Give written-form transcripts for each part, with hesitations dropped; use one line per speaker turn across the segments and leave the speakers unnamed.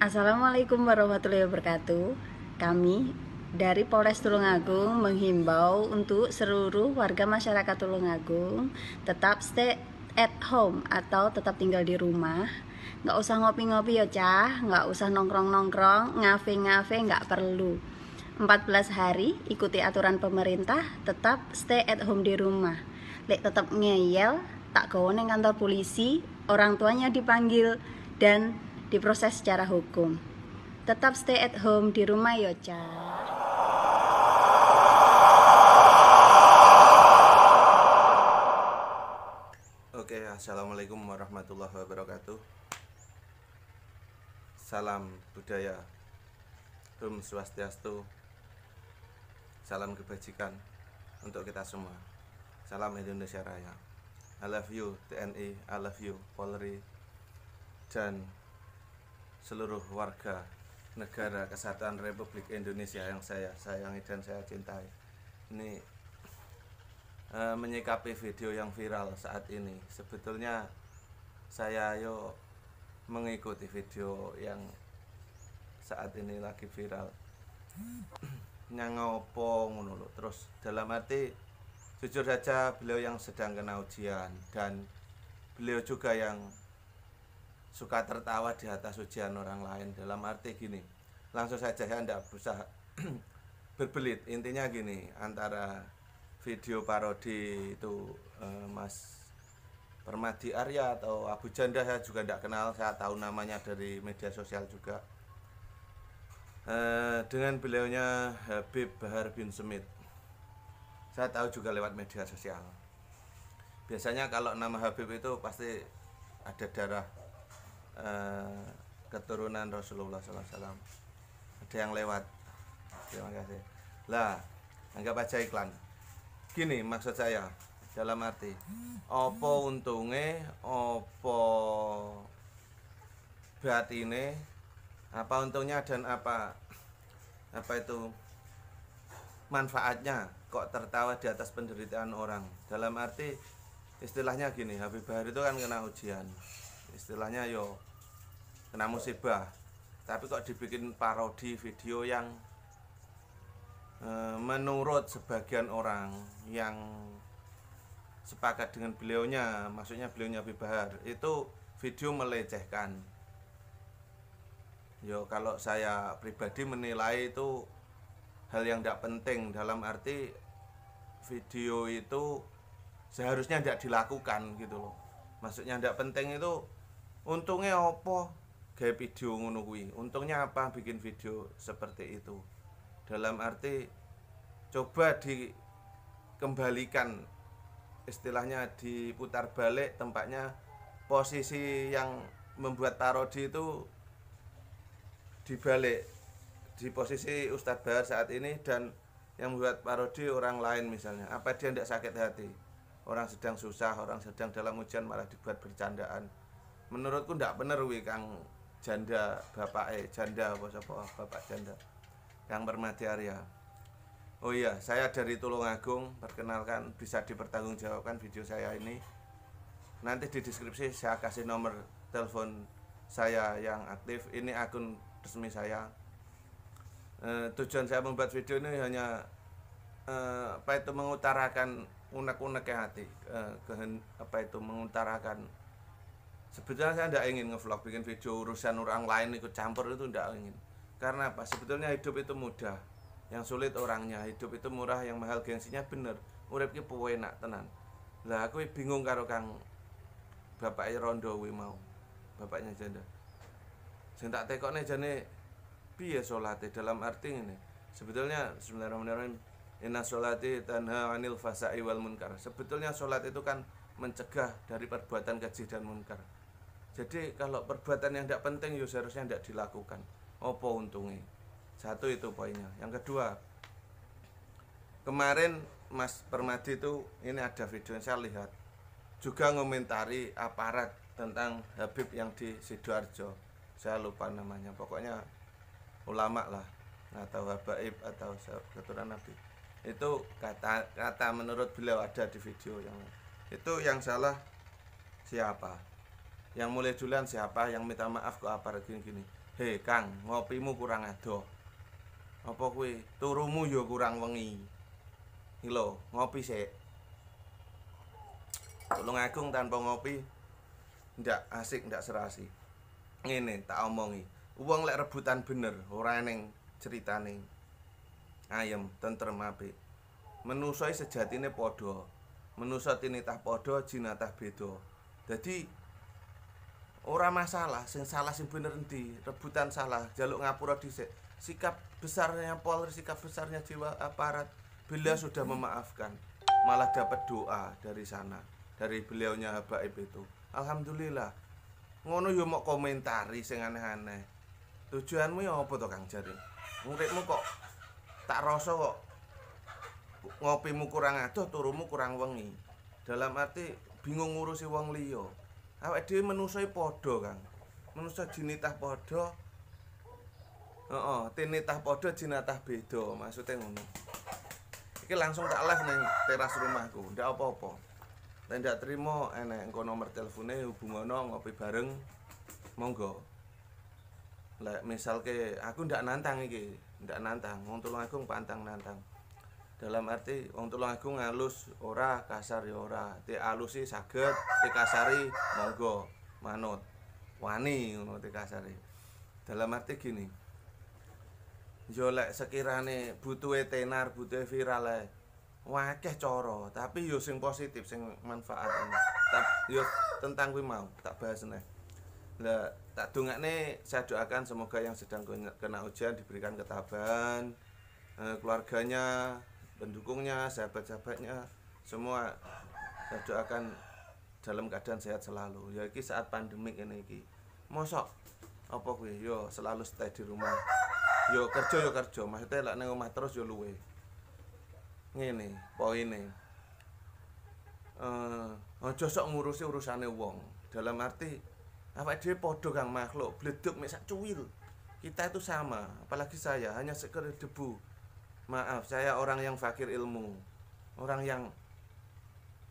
Assalamualaikum warahmatullahi wabarakatuh. Kami dari Polres Tulungagung menghimbau untuk seluruh warga masyarakat Tulungagung tetap stay at home atau tetap tinggal di rumah. Nggak usah ngopi-ngopi ya cah, nggak usah nongkrong-nongkrong, ngafe-ngafe nggak perlu. 14 hari ikuti aturan pemerintah, tetap stay at home di rumah. Lek tetap ngeyel, tak gawe nang kantor polisi, orang tuanya dipanggil dan diproses secara hukum. Tetap stay at home di rumah ya cah.
Oke, assalamualaikum warahmatullahi wabarakatuh. Salam budaya, Om Swastiastu, salam kebajikan untuk kita semua. Salam Indonesia Raya. I love you TNI, I love you Polri, dan seluruh warga negara kesatuan Republik Indonesia yang saya sayangi dan saya cintai. Ini menyikapi video yang viral saat ini. Sebetulnya saya mengikuti video yang saat ini lagi viral. Nyang ngopo ngono lho. Terus dalam arti jujur saja beliau yang sedang kena ujian, dan beliau juga yang suka tertawa di atas ujian orang lain. Dalam arti gini, langsung saja saya tidak berusaha berbelit. Intinya gini, antara video parodi itu Mas Permadi Arya atau Abu Janda, saya juga tidak kenal, saya tahu namanya dari media sosial juga, dengan beliaunya Habib Bahar bin Smith, saya tahu juga lewat media sosial. Biasanya kalau nama Habib itu pasti ada darah keturunan Rasulullah SAW. Ada yang lewat. Terima kasih. Lah, anggap aja iklan. Gini maksud saya, dalam arti opo untunge, opo batine, apa untungnya dan apa itu manfaatnya kok tertawa di atas penderitaan orang. Dalam arti istilahnya gini, Habib Bahar itu kan kena ujian, istilahnya kena musibah, tapi kok dibikin parodi video yang menurut sebagian orang yang sepakat dengan beliaunya, maksudnya beliaunya Habib Bahar, itu video melecehkan. Kalau saya pribadi menilai itu hal yang tidak penting. Dalam arti video itu seharusnya tidak dilakukan gitu loh. Maksudnya tidak penting itu, untungnya apa kayak video ngono kuwi, untungnya apa bikin video seperti itu. Dalam arti coba dikembalikan, istilahnya diputar balik tempatnya, posisi yang membuat parodi itu dibalik di posisi Ustadz Bahar saat ini, dan yang membuat parodi orang lain misalnya. Apa dia tidak sakit hati? Orang sedang susah, orang sedang dalam ujian malah dibuat bercandaan. Menurutku tidak bener wi Kang Janda, Janda Bapak Janda, Kang Permadi Arya. Oh iya, saya dari Tulungagung. Perkenalkan, bisa dipertanggungjawabkan video saya ini. Nanti di deskripsi saya kasih nomor telepon saya yang aktif. Ini akun resmi saya. Tujuan saya membuat video ini hanya mengutarakan unek-unek hati, mengutarakan. Sebetulnya saya tidak ingin ngevlog, bikin video urusan orang lain ikut campur, itu tidak ingin. Karena apa? Sebetulnya hidup itu mudah, yang sulit orangnya. Hidup itu murah, yang mahal gengsinya. Bener, urip ki enak tenan. Lah aku bingung karo Kang Bapak Rondo wi mau, bapaknya Janda. Sing tak tekokne jane piye salate, dalam arti ini. Sebetulnya bismillahirrahmanirrahim, inna sholati tanha 'anil fahsya'i wal munkar. Sebetulnya sholat itu kan mencegah dari perbuatan keji dan munkar. Jadi kalau perbuatan yang tidak penting seharusnya tidak dilakukan. Apa untungnya? Satu itu poinnya. Yang kedua, kemarin Mas Permadi itu, ini ada video yang saya lihat, juga ngomentari aparat tentang Habib yang di Sidoarjo. Saya lupa namanya, pokoknya ulama lah, atau habaib atau keturunan Nabi. Itu kata menurut beliau ada di video yang itu. Yang salah siapa? Yang mulai duluan siapa, yang minta maaf ke aparat gini-gini. Hei Kang, ngopimu kurang adoh. Apa kuwi? Turumu yo kurang wengi. Iki lho, ngopi sik. Tulungagung tanpa ngopi ndak asik, ndak serasi. Ngene tak omongi. Wong lek rebutan bener, ora eneng ceritane. Ayem, tentrem apik. Manusa sejatine padha. Manusa tinitah padha, jinatah beda. Dadi ora masalah, sing salah sing bener endi, rebutan salah, jaluk ngapura dhisik. Sikap besarnya Polri, sikap besarnya jiwa aparat, bila sudah memaafkan, malah dapat doa dari sana, dari beliaunya Habaib itu. Alhamdulillah. Ngono yo mok komentari sing aneh-aneh. Tujuanmu ya apa to Kang Jari? Uripmu kok tak rasa kok ngopimu kurang adoh, turumu kurang wengi. Dalam arti bingung ngurusi wong liya. Awake dhewe manungsa padha, Kang. Manungsa jinitah padha. Heeh, tinitah padha, jinatah beda, maksudnya ngono. Iki langsung tak live ning teras rumahku, ndak apa-apa. Nek ndak trimo enek engko nomor telpone hubungono ngopi bareng. Monggo. Lek misalke aku ndak nantang iki, ndak nantang. Wong Tulungagung pantang nantang. Dalam arti wong Tulungagung halus ora, kasar ya ora. Ti alusi saged, ti kasari monggo manut. Wani ngono ti kasari. Dalam arti gini. Yo lek sekirane butuhe tenar, butuhe viral ae. Wakeh cara, tapi yo sing positif, sing manfaat. Yo tentang kuwi mau tak bahas neh. Lah tak dongakne, saya doakan semoga yang sedang kena ujian diberikan ketabahan, keluarganya, pendukungnya, sahabat-sahabatnya, semua saya doakan dalam keadaan sehat selalu. Ya iki saat pandemik ini iki. Mosok apa kuwi yo selalu stay di rumah. Yo kerja, maksudnya lek ning omah terus yo luwe. Ngene, poine. Aja sok ngurusi urusane wong. Dalam arti awake dhewe padha Kang makhluk, bleduk mek sak cuwil. Kita itu sama, apalagi saya hanya sekedar debu. Maaf, saya orang yang fakir ilmu. Orang yang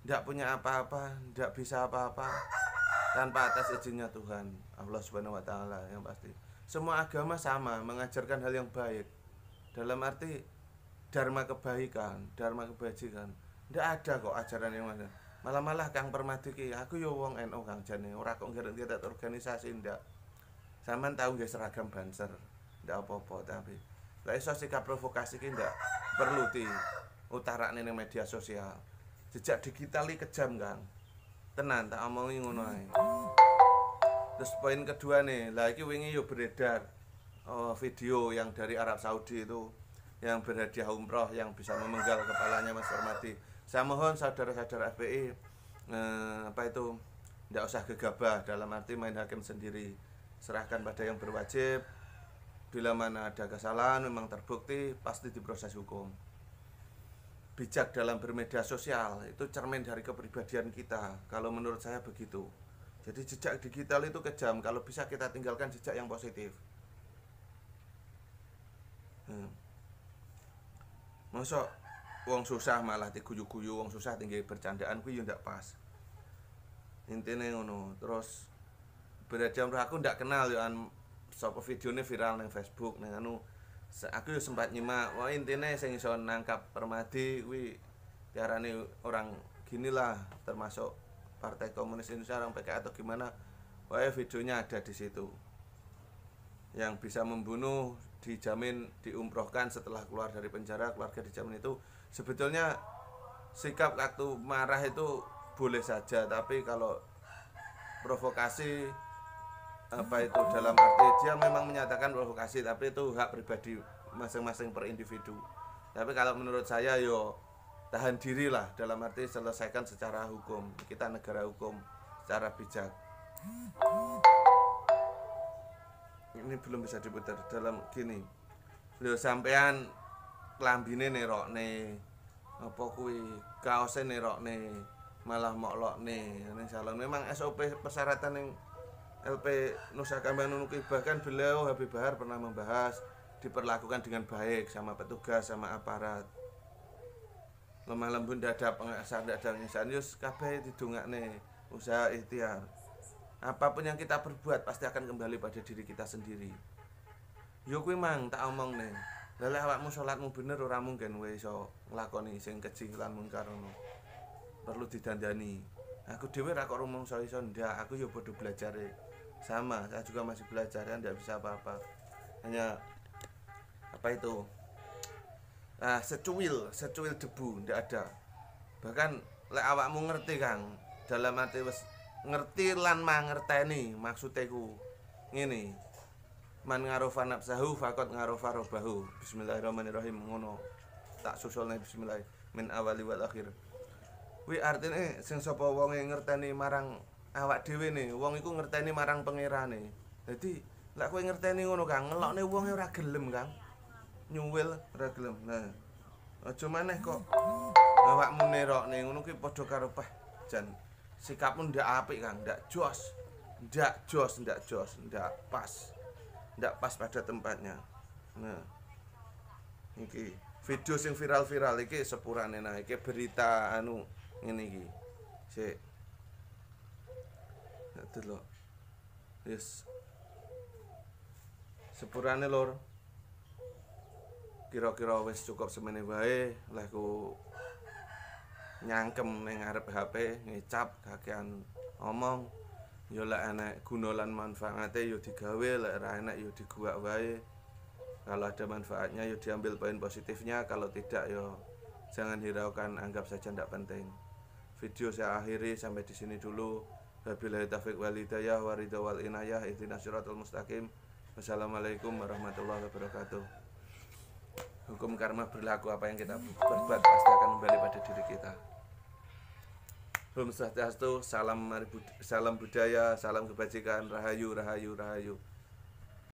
tidak punya apa-apa, tidak bisa apa-apa tanpa atas izinnya Tuhan, Allah Subhanahu wa taala yang pasti. Semua agama sama, mengajarkan hal yang baik. Dalam arti dharma kebaikan, dharma kebajikan. Tidak ada kok ajaran yang mana. Malah Kang Permadi ki, aku yo wong NU Kang jane, ora kok ngerti organisasi ndak. Sampeyan tahu nggih seragam Banser. Ndak apa-apa tapi lha iso sikap provokasi ki ndak perlu di utarakne ning media sosial. Jejak digital iki kejam, Kang. Tenan tak omongi ngono ae. Terus poin kedua nih, lah iki wingi yo beredar video yang dari Arab Saudi itu yang berhadiah umroh yang bisa memenggal kepalanya Mas Permadi. Saya mohon saudara-saudara FPI tidak usah gegabah dalam arti main hakim sendiri. Serahkan pada yang berwajib. Bila mana ada kesalahan memang terbukti pasti diproses hukum. Bijak dalam bermedia sosial itu cermin dari kepribadian kita. Kalau menurut saya begitu. Jadi jejak digital itu kejam. Kalau bisa kita tinggalkan jejak yang positif. Masa wong susah malah diguyu-guyu, wong susah tinggi bercandaan kuwi yo ndak pas. Intine ngono. Terus berajam aku ndak kenal yo sapa videone viral ning Facebook ning anu. Aku yo sempat nyimak. Wah intine sing iso nangkap Permadi kuwi diarani orang ginilah, termasuk Partai Komunis Indonesia, orang PKI atau gimana. Wah videonya ada di situ. Yang bisa membunuh dijamin diumrohkan setelah keluar dari penjara, keluarga dijamin itu sebetulnya sikap waktu marah itu boleh saja, tapi kalau provokasi itu dalam arti dia memang menyatakan provokasi, tapi itu hak pribadi masing-masing per individu. Tapi kalau menurut saya yo tahan diri lah, dalam arti selesaikan secara hukum. Kita negara hukum secara bijak. Ini belum bisa diputar dalam gini. Lho sampean klambine nerokne apa kuwi, kaose nerokne, malah moklokne ning salon. Memang SOP persyaratan ning LP Nusa Kambangan Nuki, bahkan beliau Habib Bahar pernah membahas diperlakukan dengan baik sama petugas, sama aparat. Lemah lembut ndak ada pengasar, ndak ada ngisan, yus kabeh didongakne usaha ikhtiar. Apapun yang kita perbuat pasti akan kembali pada diri kita sendiri. Yo kuwi mang tak omong nih. Lha awakmu salatmu bener ora mungkin kowe iso nglakoni sing keji lan mungkar ngono. Perlu didandani. Aku dhewe ra kok rumangsa iso ndak, aku yo bodoh belajar. Sama, saya juga masih belajar kan tidak bisa apa-apa. Hanya apa itu? Secuil debu ndak ada. Bahkan lek awakmu ngerti Kang, dalam arti wis ngerti lan mangerteni maksude ku ngene. Man ngarofa nafsahu faqad ngarofa rabbahu. Bismillahirrahmanirrahim ngono. Tak susulne bismillah min awali wal akhir. Kuwi artine sing sapa wonge ngerteni marang awak dhewe ne, wong iku ngerteni marang pangerane. Dadi lek kowe ngerteni ngono Kang, ngelokne wonge ora gelem Kang. Nyuwil ora gelem. Nah, aja maneh kok awakmu nerokne ngono kuwi padha karo jan sikapmu ndak apik Kang, ndak jos. Ndak pas pada tempatnya. Nah, iki video sing viral-viral iki sepurane nah iki berita anu ngene iki. Sik. Delok. Yes. Sepurane lur. Kira-kira wis cukup semene wae leh ku nyangkem ning ngarep HP ngecap kakean omong. Ya lek enek guna lan manfaate ya digawe, lek ora enek ya diguak wae. Kalau ada manfaatnya ya diambil poin positifnya, kalau tidak ya jangan hiraukan, anggap saja tidak penting. Video saya akhiri sampai di sini dulu. Wabillahi taufiq wal hidayah wa ridha wal inayah ihdinas siratal mustaqim. Wassalamualaikum warahmatullahi wabarakatuh. Hukum karma berlaku, apa yang kita berbuat pasti akan kembali pada diri kita. Om Swastiastu, salam budaya, salam kebajikan, rahayu, rahayu, rahayu.